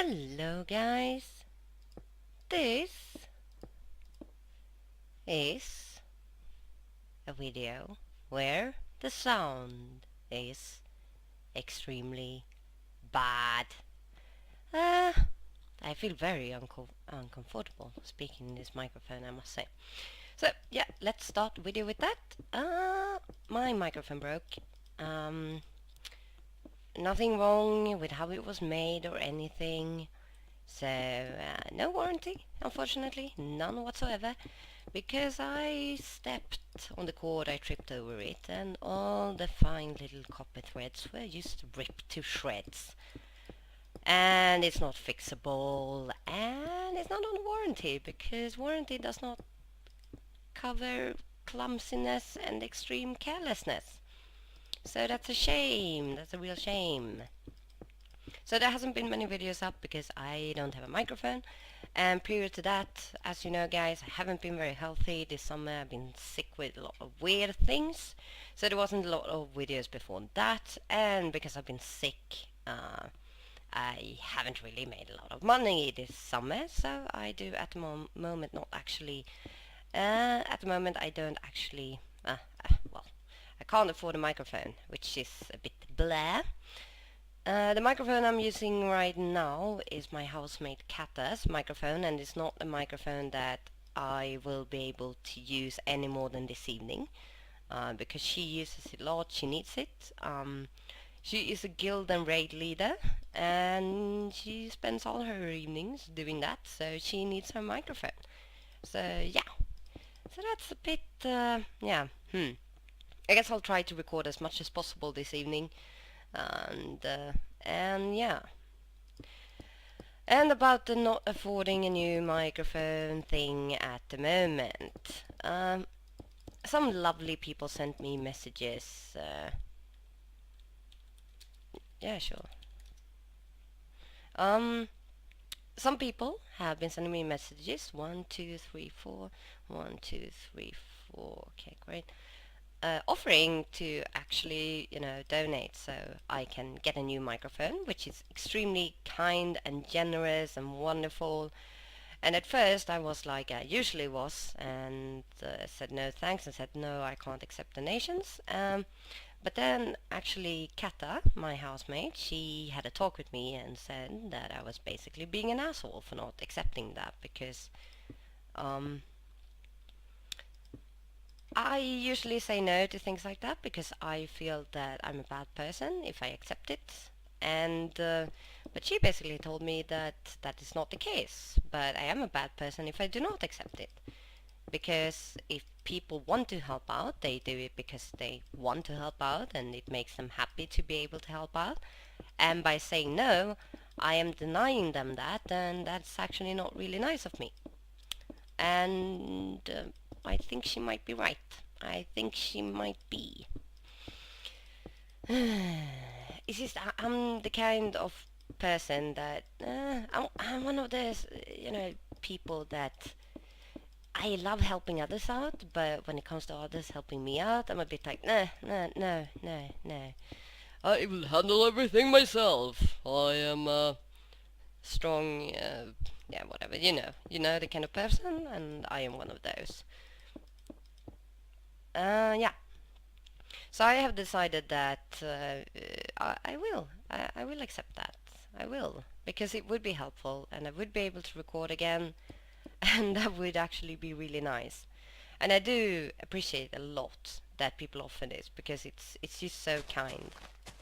Hello guys, this is a video where the sound is extremely bad. Uh, I feel very uncomfortable speaking in this microphone, I must say. So yeah, let's start the video with that. My microphone broke. Um, Nothing wrong with how it was made or anything. So no warranty, unfortunately, none whatsoever. Because I stepped on the cord, I tripped over it, and all the fine little copper threads were just ripped to shreds. And it's not fixable, and it's not on warranty, because warranty does not cover clumsiness and extreme carelessness. So that's a shame, that's a real shame. So there hasn't been many videos up because I don't have a microphone. And prior to that, as you know guys, I haven't been very healthy this summer. I've been sick with a lot of weird things. So there wasn't a lot of videos before that. And because I've been sick, I haven't really made a lot of money this summer. So I do at the moment not actually... at the moment I don't actually... well, I can't afford a microphone, which is a bit blah. The microphone I'm using right now is my housemate Katta's microphone, and it's not a microphone that I will be able to use any more than this evening, because she uses it a lot, she needs it. She is a guild and raid leader, and she spends all her evenings doing that, so she needs her microphone. So yeah, so that's a bit, yeah, I guess I'll try to record as much as possible this evening. And yeah. And about the not affording a new microphone thing at the moment. Some lovely people sent me messages. Yeah, sure. Some people have been sending me messages. 1, 2, 3, 4. 1, 2, 3, 4. Okay, great. Offering to actually, donate so I can get a new microphone, which is extremely kind and generous and wonderful. And at first I was like I usually was, and said no thanks, and said no, I can't accept donations. But then actually Katta, my housemate, she had a talk with me and said that I was basically being an asshole for not accepting that, because I usually say no to things like that because I feel that I'm a bad person if I accept it. And but she basically told me that that is not the case. But I am a bad person if I do not accept it. Because if people want to help out, they do it because they want to help out, and it makes them happy to be able to help out. And by saying no, I am denying them that, and that's actually not really nice of me. And I think she might be right. I think she might be. It's just I'm the kind of person that I'm one of those people that I love helping others out, but when it comes to others helping me out, I'm a bit like no, no, no, no, no. I will handle everything myself. I am strong, yeah, whatever, you know the kind of person, and I am one of those. Yeah. So I have decided that I will accept that. I will, because it would be helpful, and I would be able to record again, and that would actually be really nice. And I do appreciate a lot that people offer this, because it's just so kind.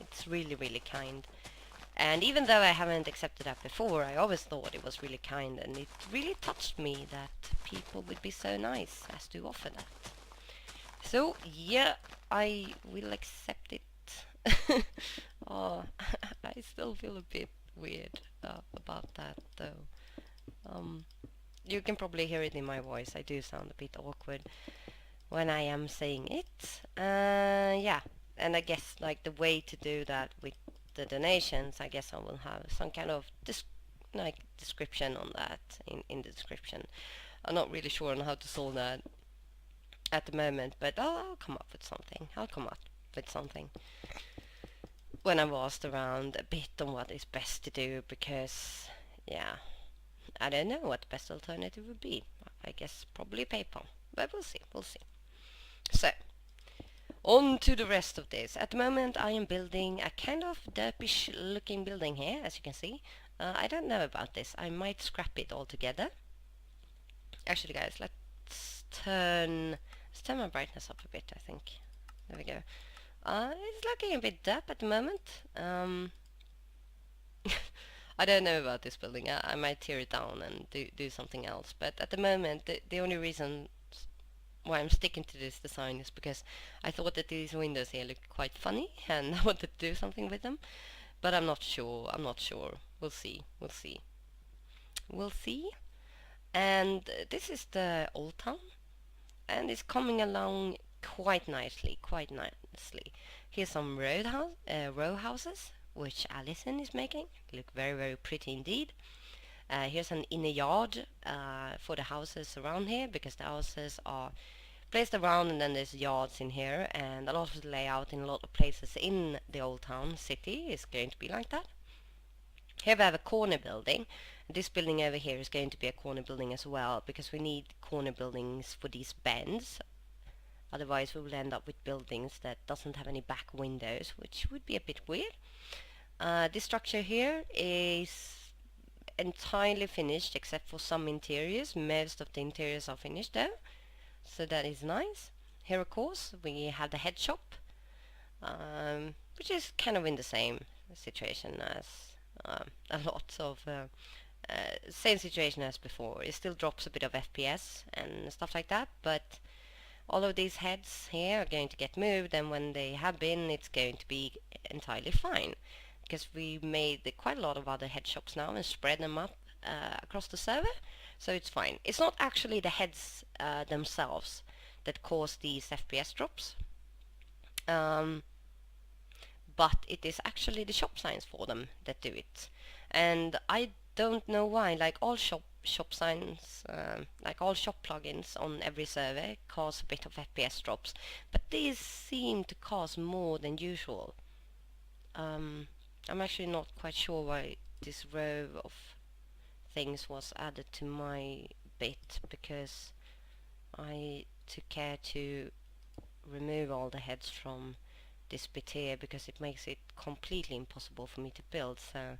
It's really, really kind. And even though I haven't accepted that before, I always thought it was really kind, and it really touched me that people would be so nice as to offer that. So, yeah, I will accept it. Oh, I still feel a bit weird about that, though. You can probably hear it in my voice. I do sound a bit awkward when I am saying it. Yeah, and I guess like the way to do that with the donations, I guess I will have some kind of description on that in the description. I'm not really sure on how to solve that at the moment, but I'll come up with something. I'll come up with something when I've asked around a bit on what is best to do, because yeah, I don't know what the best alternative would be. I guess probably paper, but we'll see, we'll see. So, on to the rest of this. At the moment I am building a kind of derpish looking building here, as you can see. I don't know about this. I might scrap it altogether. Actually guys, let's turn my brightness up a bit, I think. There we go. It's looking a bit derp at the moment. I don't know about this building. I might tear it down and do something else. But at the moment, the only reason why I'm sticking to this design is because I thought that these windows here looked quite funny and I wanted to do something with them. But I'm not sure. I'm not sure. We'll see. We'll see. We'll see. And this is the old town, and it's coming along quite nicely. Quite nicely. Here's some row houses, which Alison is making. Look very, very pretty indeed. Here's an inner yard for the houses around here, because the houses are placed around and then there's yards in here, and a lot of the layout in a lot of places in the old town city is going to be like that. Here we have a corner building. This building over here is going to be a corner building as well, because we need corner buildings for these bends. Otherwise we will end up with buildings that doesn't have any back windows, which would be a bit weird. This structure here is entirely finished except for some interiors. Most of the interiors are finished though, so that is nice. Here of course we have the head shop, which is kind of in the same situation as a lot of same situation as before. It still drops a bit of FPS and stuff like that, but all of these heads here are going to get moved, and when they have been, it's going to be entirely fine, because we made quite a lot of other head shops now and spread them up across the server, so it's fine. It's not actually the heads themselves that cause these FPS drops, but it is actually the shop signs for them that do it. And I don't know why, like all shop signs, like all shop plugins on every server cause a bit of FPS drops, but these seem to cause more than usual. I'm actually not quite sure why this row of things was added to my bit, because I took care to remove all the heads from this bit here, because it makes it completely impossible for me to build. So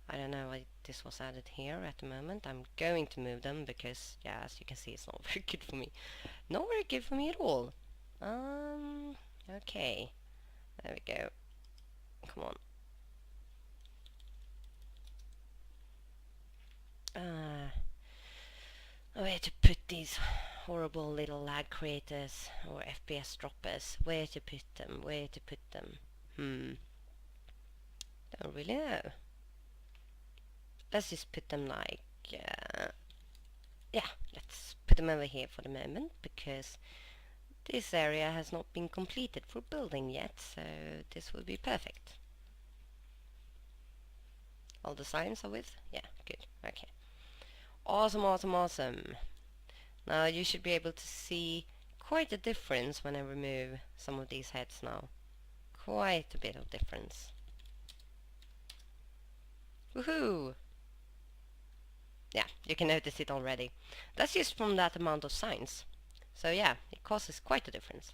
I don't know why this was added here at the moment. I'm going to move them because, yeah, as you can see, it's not very good for me. Not very good for me at all. Okay. There we go. Come on. Where to put these horrible little lag creators or FPS droppers? Where to put them? Where to put them? Don't really know. Let's just put them like, yeah, let's put them over here for the moment, because this area has not been completed for building yet, so this will be perfect. All the signs are with? Yeah, good, okay. Awesome, awesome, awesome. Now you should be able to see quite a difference when I remove some of these heads now. Quite a bit of difference. Woohoo! Yeah, you can notice it already. That's just from that amount of signs. So yeah, it causes quite a difference.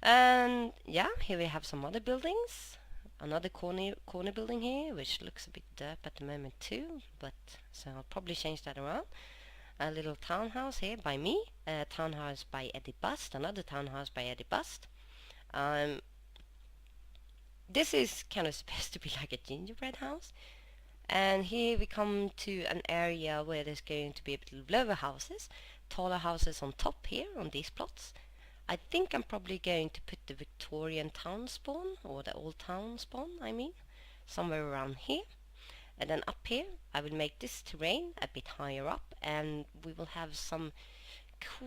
And yeah, here we have some other buildings. Another corner building here, which looks a bit derp at the moment too, but so I'll probably change that around. A little townhouse here by me, a townhouse by Eddie Bust, another townhouse by Eddie Bust. This is kind of supposed to be like a gingerbread house. And here we come to an area where there's going to be a bit lower houses, taller houses on top here on these plots. I think I'm probably going to put the Victorian town spawn, or the old town spawn, I mean, somewhere around here. And then up here, I will make this terrain a bit higher up, and we will have some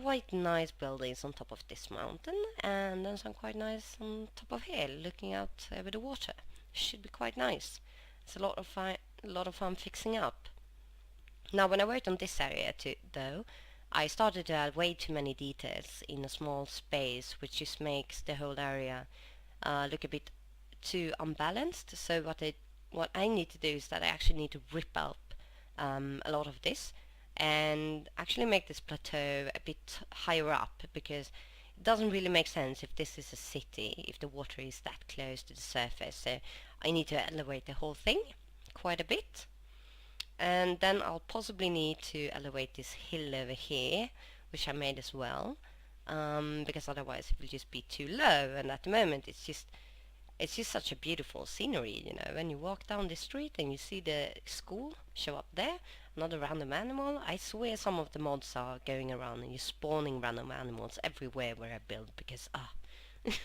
quite nice buildings on top of this mountain, and then some quite nice on top of here, looking out over the water. Should be quite nice. It's a lot of fun fixing up. Now, when I worked on this area too, though, I started to add way too many details in a small space, which just makes the whole area look a bit too unbalanced. So what I need to do is that I actually need to rip up a lot of this and actually make this plateau a bit higher up, because it doesn't really make sense if this is a city if the water is that close to the surface. So I need to elevate the whole thing quite a bit, and then I'll possibly need to elevate this hill over here, which I made as well, because otherwise it will just be too low. And at the moment it's just such a beautiful scenery, when you walk down the street and you see the school show up there, another random animal. I swear some of the mods are going around and you're spawning random animals everywhere where I build, because or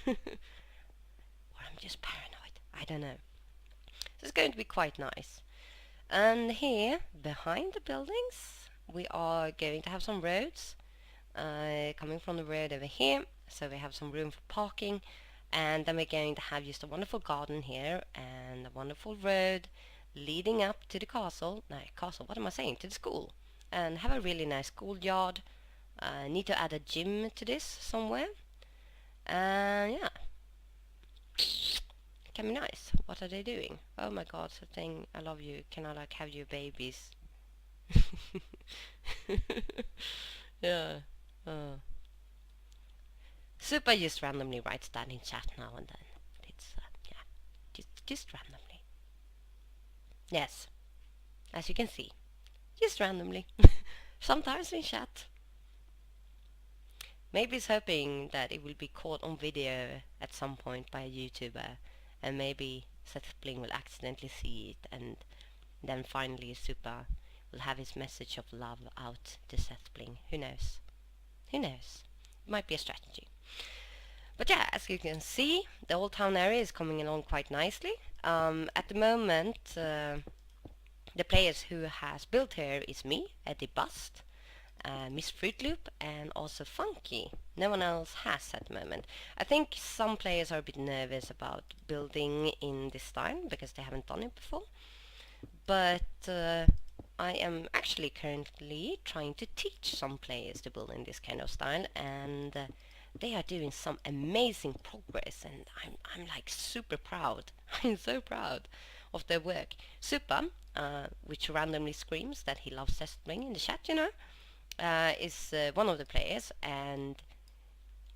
I'm just paranoid, I don't know. So it's going to be quite nice. And here behind the buildings we are going to have some roads coming from the road over here, so we have some room for parking. And then we're going to have just a wonderful garden here and a wonderful road leading up to the castle. No, castle, what am I saying? To the school. And have a really nice schoolyard. Need to add a gym to this somewhere. And yeah. Can be nice. What are they doing? Oh my god, something. I love you. Can I like have your babies? Yeah. Uh. Super just randomly writes that in chat now and then. It's yeah, just randomly. Yes, as you can see, just randomly. Sometimes in chat. Maybe he's hoping that it will be caught on video at some point by a YouTuber, and maybe Setspling will accidentally see it, and then finally Super will have his message of love out to Setspling. Who knows? Who knows? It might be a strategy. But yeah, as you can see, the old town area is coming along quite nicely. At the moment, the players who has built here is me, Eddie Bust, Miss Fruit Loop, and also Funky. No one else has at the moment. I think some players are a bit nervous about building in this style because they haven't done it before. But I am actually currently trying to teach some players to build in this kind of style, and they are doing some amazing progress, and I'm like super proud. I'm so proud of their work. Super, which randomly screams that he loves Sestling in the chat, is one of the players, and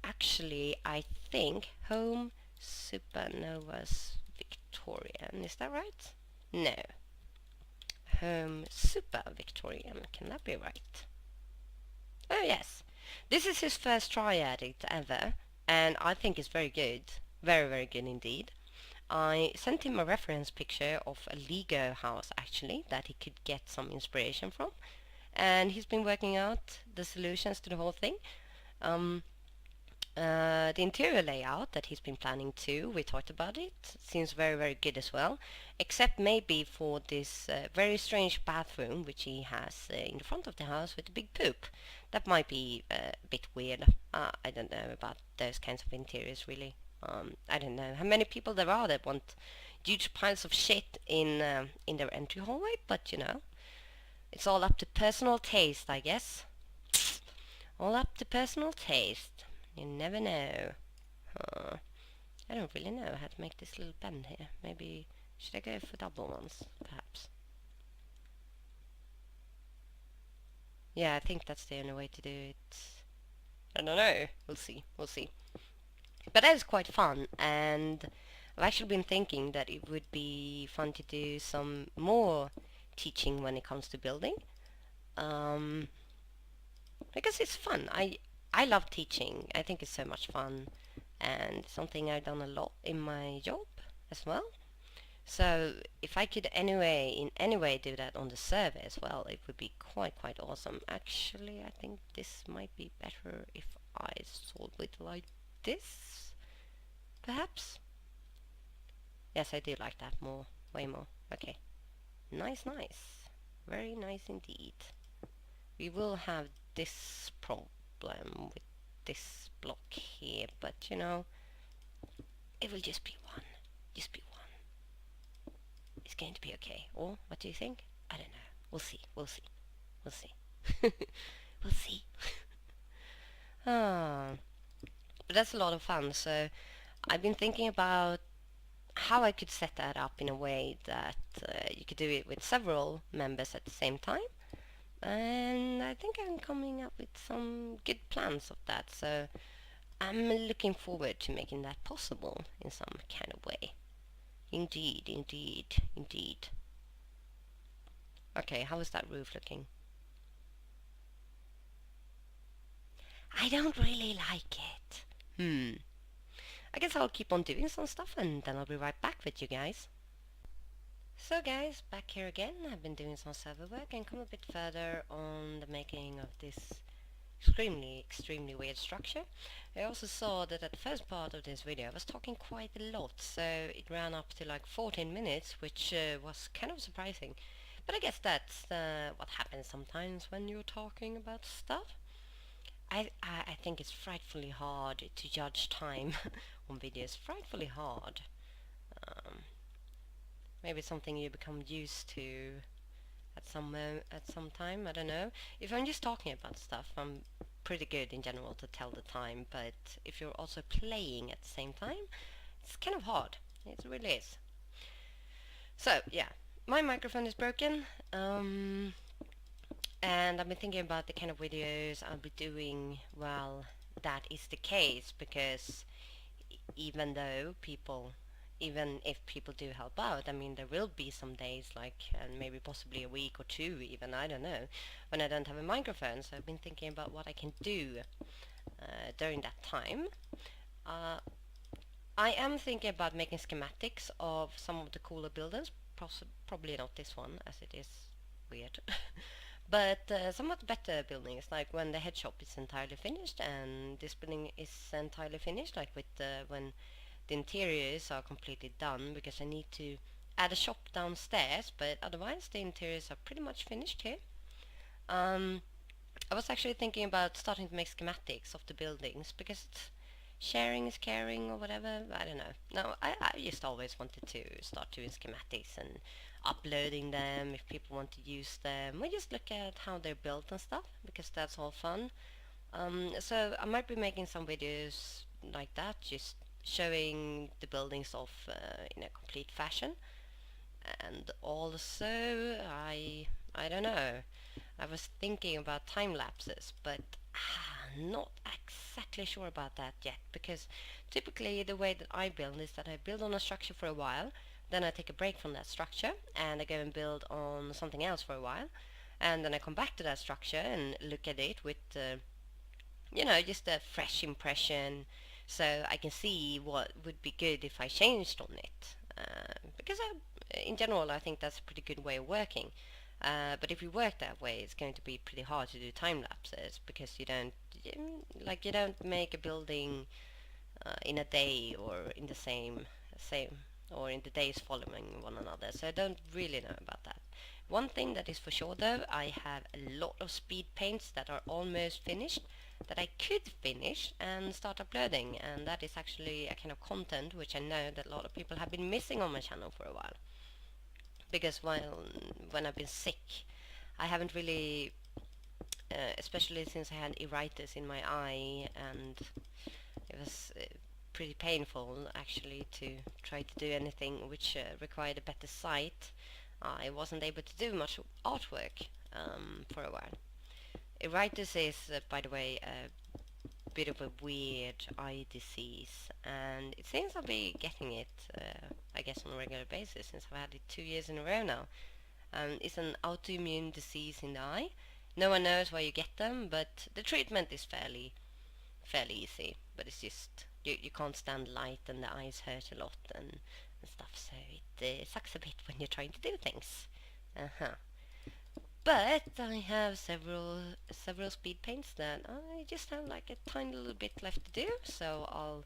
actually I think Home Supernovas Victorian, is that right? No. Home Super Victorian, can that be right? Oh yes. This is his first try at it ever, and I think it's very good. Very, very good indeed. I sent him a reference picture of a Lego house actually that he could get some inspiration from, and he's been working out the solutions to the whole thing. The interior layout that he's been planning too, we talked about it, seems very, very good as well, except maybe for this very strange bathroom which he has in the front of the house with a big poop. That might be a bit weird. I don't know about those kinds of interiors really. I don't know how many people there are that want huge piles of shit in their entry hallway, but it's all up to personal taste, I guess. All up to personal taste. You never know. I don't really know how to make this little bend here. Maybe should I go for double ones, perhaps? Yeah, I think that's the only way to do it. I don't know. We'll see. We'll see. But that is quite fun, and I've actually been thinking that it would be fun to do some more teaching when it comes to building. Because it's fun. I love teaching. I think it's so much fun, and something I've done a lot in my job as well. So if I could in any way do that on the server as well, it would be quite awesome. Actually, I think this might be better if I solve it like this, perhaps. Yes, I do like that more, way more. Okay, nice, very nice indeed. We will have this problem with this block here, but it will just be one. Just be one. It's going to be okay. Or what do you think? I don't know. We'll see. We'll see. We'll see. We'll see. Ah, but that's a lot of fun. So I've been thinking about how I could set that up in a way that you could do it with several members at the same time. And I think I'm coming up with some good plans of that. So I'm looking forward to making that possible in some kind of way. Indeed, indeed, indeed. Okay, how is that roof looking? I don't really like it. I guess I'll keep on doing some stuff and then I'll be right back with you guys. So guys, back here again. I've been doing some server work and come a bit further on the making of this extremely weird structure. I also saw that at the first part of this video I was talking quite a lot, so it ran up to like 14 minutes, which was kind of surprising. But I guess that's what happens sometimes when you're talking about stuff. I think it's frightfully hard to judge time on videos. Frightfully hard. Um, Maybe something you become used to at some time. I don't know. If I'm just talking about stuff, I'm pretty good in general to tell the time. But if you're also playing at the same time, it's kind of hard. It really is. So yeah, my microphone is broken. And I've been thinking about the kind of videos I'll be doing while that is the case, because even though people, even if people do help out, I mean, there will be some days, like, and maybe possibly a week or two even, I don't know, when I don't have a microphone. So I've been thinking about what I can do during that time. Uh, I am thinking about making schematics of some of the cooler buildings, probably not this one, as it is weird. But somewhat better buildings, like when the head shop is entirely finished and this building is entirely finished, like with when the interiors are completely done, because I need to add a shop downstairs, but otherwise the interiors are pretty much finished here. Um, I was actually thinking about starting to make schematics of the buildings, because it's sharing is caring or whatever. I don't know. No, I just always wanted to start doing schematics and uploading them if people want to use them. We just look at how they're built and stuff, because that's all fun. So I might be making some videos like that, just showing the buildings off in a complete fashion. And also, I don't know. I was thinking about time lapses, but not exactly sure about that yet, because typically the way that I build is that I build on a structure for a while, then I take a break from that structure and I go and build on something else for a while, and then I come back to that structure and look at it with just a fresh impression, so I can see what would be good if I changed on it. Because in general, I think that's a pretty good way of working. But if you work that way, it's going to be pretty hard to do time lapses, because you don't make a building in a day or in the same or in the days following one another. So I don't really know about that. One thing that is for sure though, I have a lot of speed paints that are almost finished that I could finish and start uploading, and that is actually a kind of content which I know that a lot of people have been missing on my channel for a while. Because when I've been sick, I haven't really, especially since I had iritis in my eye, and it was pretty painful actually to try to do anything which required a better sight. I wasn't able to do much artwork for a while. Iritis is, by the way, a bit of a weird eye disease, and it seems I'll be getting it, I guess, on a regular basis, since I've had it 2 years in a row now. It's an autoimmune disease in the eye. No one knows why you get them, but the treatment is fairly easy. But it's just you can't stand light and the eyes hurt a lot and stuff. So it sucks a bit when you're trying to do things. Uh-huh. But I have several speed paints that I just have like a tiny little bit left to do. So I'll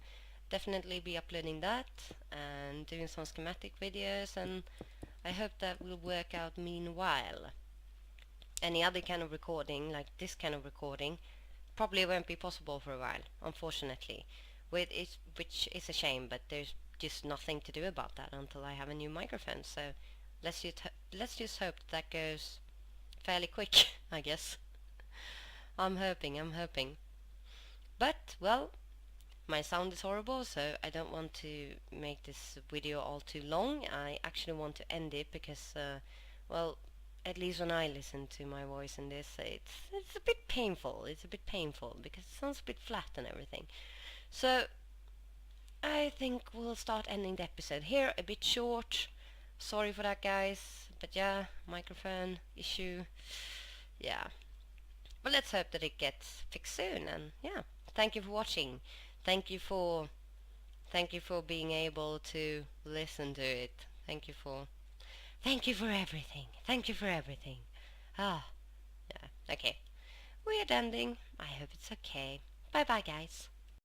definitely be uploading that and doing some schematic videos, and I hope that will work out meanwhile. Any other kind of recording, like this kind of recording, probably won't be possible for a while, unfortunately. Which is a shame, but there's just nothing to do about that until I have a new microphone. So let's just hope that goes fairly quick, I guess. I'm hoping. But, well, my sound is horrible, so I don't want to make this video all too long. I actually want to end it because, well, at least when I listen to my voice in this, it's a bit painful. It's a bit painful because it sounds a bit flat and everything. So I think we'll start ending the episode here. A bit short. Sorry for that, guys. But yeah, microphone issue. Yeah. But let's hope that it gets fixed soon. And yeah, thank you for watching. Thank you for Thank you for being able to listen to it. Thank you for everything. Thank you for everything. Ah, yeah. Okay. Weird ending. I hope it's okay. Bye bye, guys.